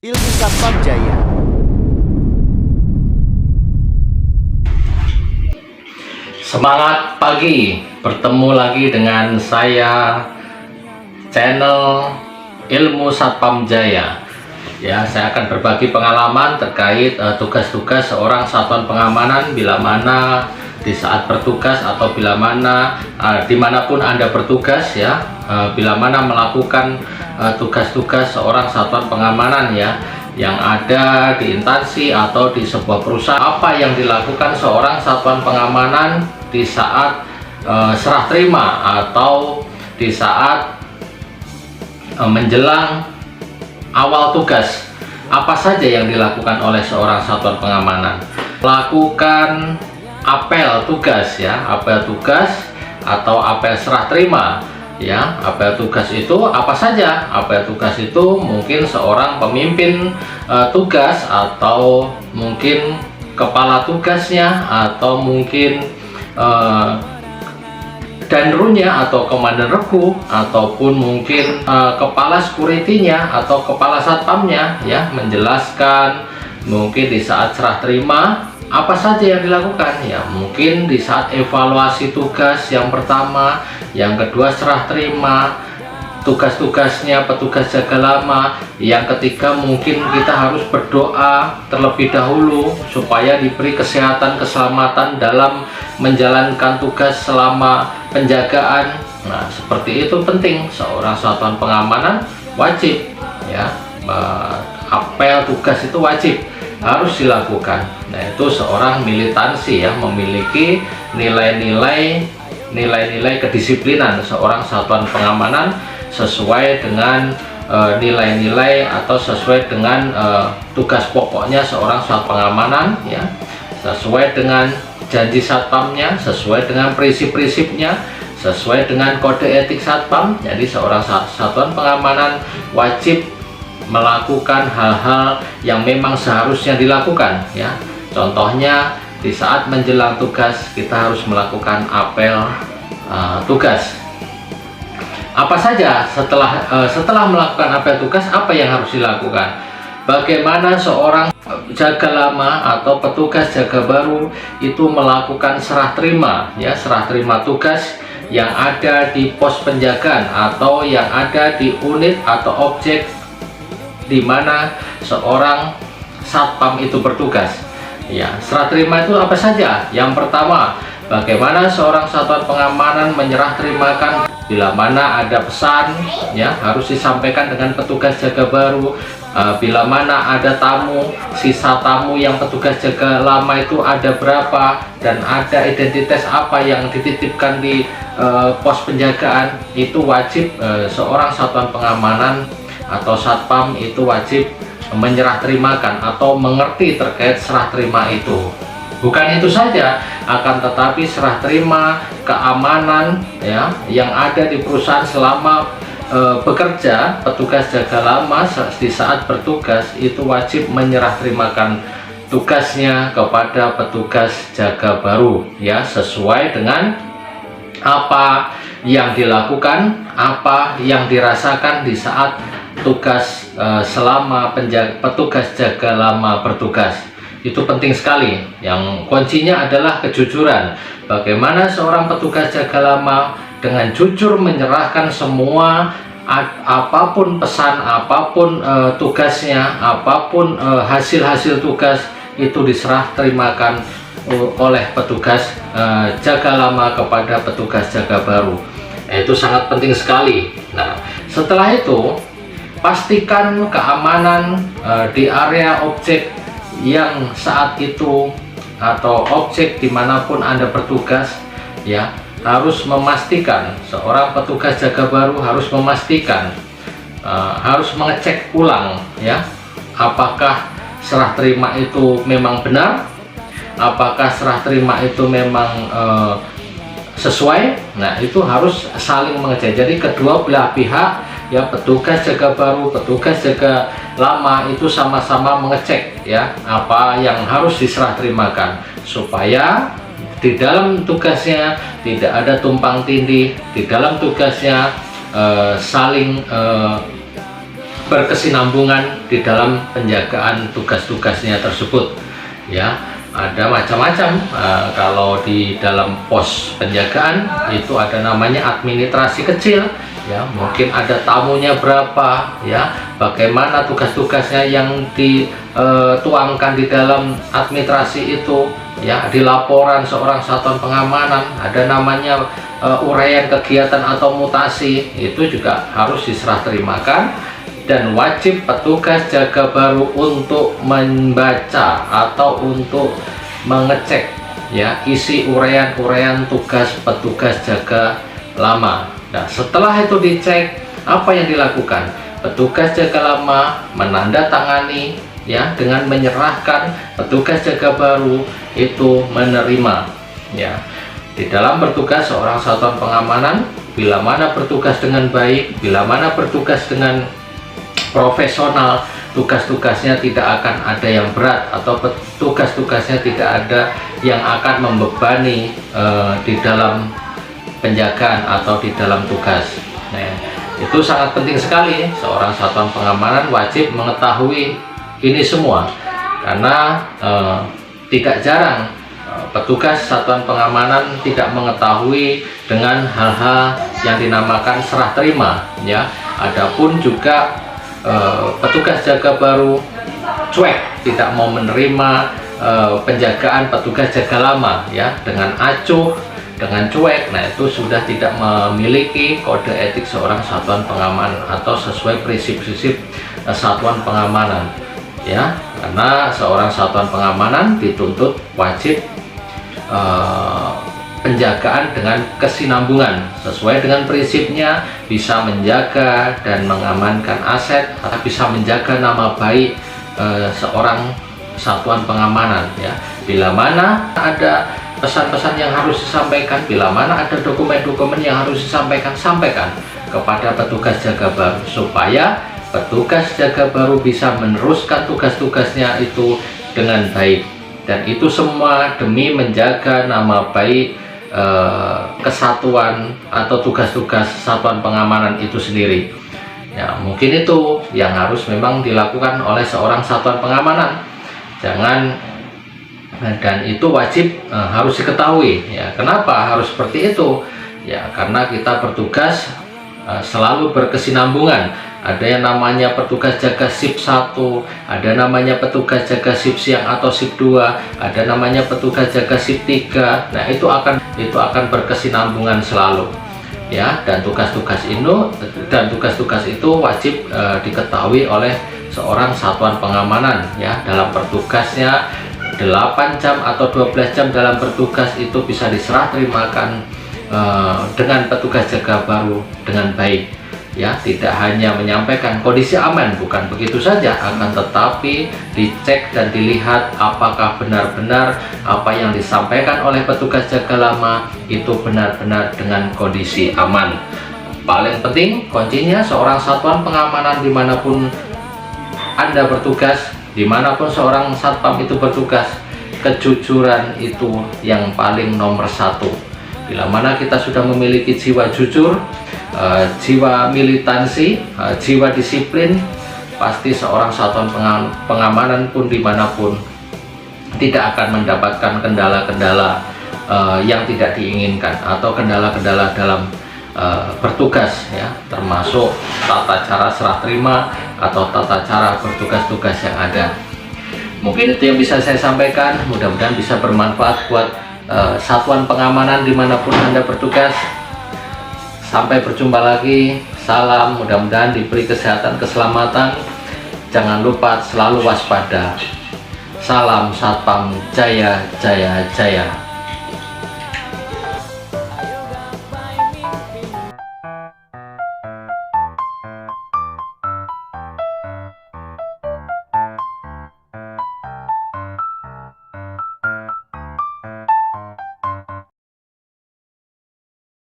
Ilmu Satpam Jaya. Semangat pagi, bertemu lagi dengan saya, channel Ilmu Satpam Jaya. Ya, saya akan berbagi pengalaman terkait tugas-tugas seorang satuan pengamanan bila mana di saat bertugas atau bila mana dimanapun Anda bertugas ya, bila mana melakukan tugas-tugas seorang satuan pengamanan ya, yang ada di instansi atau di sebuah perusahaan. Apa yang dilakukan seorang satuan pengamanan di saat serah terima atau di saat menjelang awal tugas. Apa saja yang dilakukan oleh seorang satuan pengamanan? Lakukan apel tugas ya, apel tugas atau apel serah terima ya. Apel tugas itu apa saja? Apel tugas itu mungkin seorang pemimpin tugas, atau mungkin kepala tugasnya, atau mungkin danrunya atau komandan regu, ataupun mungkin kepala security-nya atau kepala satpamnya ya, menjelaskan mungkin di saat serah terima apa saja yang dilakukan ya. Mungkin di saat evaluasi tugas yang pertama, yang kedua serah terima, tugas-tugasnya petugas jaga lama, yang ketiga mungkin kita harus berdoa terlebih dahulu supaya diberi kesehatan keselamatan dalam menjalankan tugas selama penjagaan. Nah, seperti itu penting. Seorang satuan pengamanan wajib ya, apel tugas itu wajib, harus dilakukan. Nah, itu seorang militansi ya, memiliki nilai-nilai kedisiplinan seorang satuan pengamanan sesuai dengan nilai-nilai atau sesuai dengan tugas pokoknya seorang satuan pengamanan ya, sesuai dengan janji satpamnya, sesuai dengan prinsip-prinsipnya, sesuai dengan kode etik satpam. Jadi seorang satuan pengamanan wajib melakukan hal-hal yang memang seharusnya dilakukan ya. Contohnya di saat menjelang tugas kita harus melakukan apel tugas. Apa saja setelah melakukan apel tugas, apa yang harus dilakukan? Bagaimana seorang jaga lama atau petugas jaga baru itu melakukan serah terima ya, serah terima tugas yang ada di pos penjagaan atau yang ada di unit atau objek di mana seorang satpam itu bertugas ya. Serah terima itu apa saja? Yang pertama, bagaimana seorang satuan pengamanan menyerah terimakan bila mana ada pesan ya, harus disampaikan dengan petugas jaga baru. Bila mana ada tamu, sisa tamu yang petugas jaga lama itu ada berapa, dan ada identitas apa yang dititipkan di pos penjagaan, itu wajib seorang satuan pengamanan atau satpam itu wajib menyerah terimakan atau mengerti terkait serah terima itu. Bukan itu saja, akan tetapi serah terima keamanan ya yang ada di perusahaan selama bekerja, petugas jaga lama di saat bertugas itu wajib menyerah terimakan tugasnya kepada petugas jaga baru ya, sesuai dengan apa yang dilakukan, apa yang dirasakan di saat tugas selama petugas jaga lama bertugas. Itu penting sekali. Yang kuncinya adalah kejujuran. Bagaimana seorang petugas jaga lama dengan jujur menyerahkan semua, apapun pesan, apapun tugasnya, apapun hasil-hasil tugas itu diserah terimakan oleh petugas jaga lama kepada petugas jaga baru. Itu sangat penting sekali. Nah, setelah itu pastikan keamanan di area objek yang saat itu atau objek dimanapun Anda bertugas ya, harus memastikan seorang petugas jaga baru harus memastikan, harus mengecek ulang ya, apakah serah terima itu memang benar, apakah serah terima itu memang sesuai. Nah, itu harus saling mengecek. Jadi kedua belah pihak ya, petugas jaga baru, petugas jaga lama itu sama-sama mengecek ya apa yang harus diserah terimakan, supaya di dalam tugasnya tidak ada tumpang tindih, di dalam tugasnya saling berkesinambungan di dalam penjagaan tugas-tugasnya tersebut. Ya, ada macam-macam. Kalau di dalam pos penjagaan itu ada namanya administrasi kecil, ya, mungkin ada tamunya berapa, ya, bagaimana tugas-tugasnya yang dituangkan di dalam administrasi itu, ya, di laporan seorang satuan pengamanan ada namanya uraian kegiatan atau mutasi, itu juga harus diserah terimakan. Dan wajib petugas jaga baru untuk membaca atau untuk mengecek, ya, isi uraian tugas petugas jaga lama. Nah, setelah itu dicek, apa yang dilakukan? Petugas jaga lama menandatangani, ya, dengan menyerahkan, petugas jaga baru itu menerima. Ya, di dalam bertugas seorang satuan pengamanan, bila mana bertugas dengan baik, bila mana bertugas dengan profesional, tugas-tugasnya tidak akan ada yang berat atau tugas-tugasnya tidak ada yang akan membebani di dalam penjagaan atau di dalam tugas. Nah, itu sangat penting sekali. Seorang satuan pengamanan wajib mengetahui ini semua, karena tidak jarang petugas satuan pengamanan tidak mengetahui dengan hal-hal yang dinamakan serah terima, ya. Adapun juga petugas jaga baru cuek, tidak mau menerima penjagaan petugas jaga lama, ya, dengan acuh, dengan cuek. Nah, itu sudah tidak memiliki kode etik seorang satuan pengamanan atau sesuai prinsip-prinsip satuan pengamanan, ya, karena seorang satuan pengamanan dituntut wajib penjagaan dengan kesinambungan sesuai dengan prinsipnya, bisa menjaga dan mengamankan aset, bisa menjaga nama baik seorang satuan pengamanan, ya. Bila mana ada pesan-pesan yang harus disampaikan, bila mana ada dokumen-dokumen yang harus disampaikan, sampaikan kepada petugas jaga baru supaya petugas jaga baru bisa meneruskan tugas-tugasnya itu dengan baik. Dan itu semua demi menjaga nama baik kesatuan atau tugas-tugas satuan pengamanan itu sendiri. Ya, mungkin itu yang harus memang dilakukan oleh seorang satuan pengamanan. Dan itu wajib harus diketahui, ya. Kenapa harus seperti itu? Ya, karena kita bertugas selalu berkesinambungan. Ada yang namanya petugas jaga shift 1, ada namanya petugas jaga shift siang atau shift 2, ada namanya petugas jaga shift 3. Nah, itu akan berkesinambungan selalu, ya. Dan tugas-tugas itu wajib diketahui oleh seorang satuan pengamanan, ya. Dalam bertugasnya 8 jam atau 12 jam dalam bertugas itu bisa diserah terimakan dengan petugas jaga baru dengan baik, ya. Tidak hanya menyampaikan kondisi aman, bukan begitu saja, akan tetapi dicek dan dilihat apakah benar-benar apa yang disampaikan oleh petugas jaga lama itu benar-benar dengan kondisi aman. Paling penting kuncinya seorang satuan pengamanan dimanapun Anda bertugas, dimanapun seorang satpam itu bertugas, kejujuran itu yang paling nomor satu. Bila mana kita sudah memiliki jiwa jujur, jiwa militansi, jiwa disiplin, pasti seorang satuan pengamanan pun dimanapun tidak akan mendapatkan kendala-kendala yang tidak diinginkan atau kendala-kendala dalam bertugas, ya, termasuk tata cara serah terima atau tata cara bertugas-tugas yang ada. Mungkin itu yang bisa saya sampaikan, mudah-mudahan bisa bermanfaat buat satuan pengamanan dimanapun Anda bertugas. Sampai berjumpa lagi, salam, mudah-mudahan diberi kesehatan, keselamatan. Jangan lupa selalu waspada. Salam Satpam Jaya Jaya Jaya.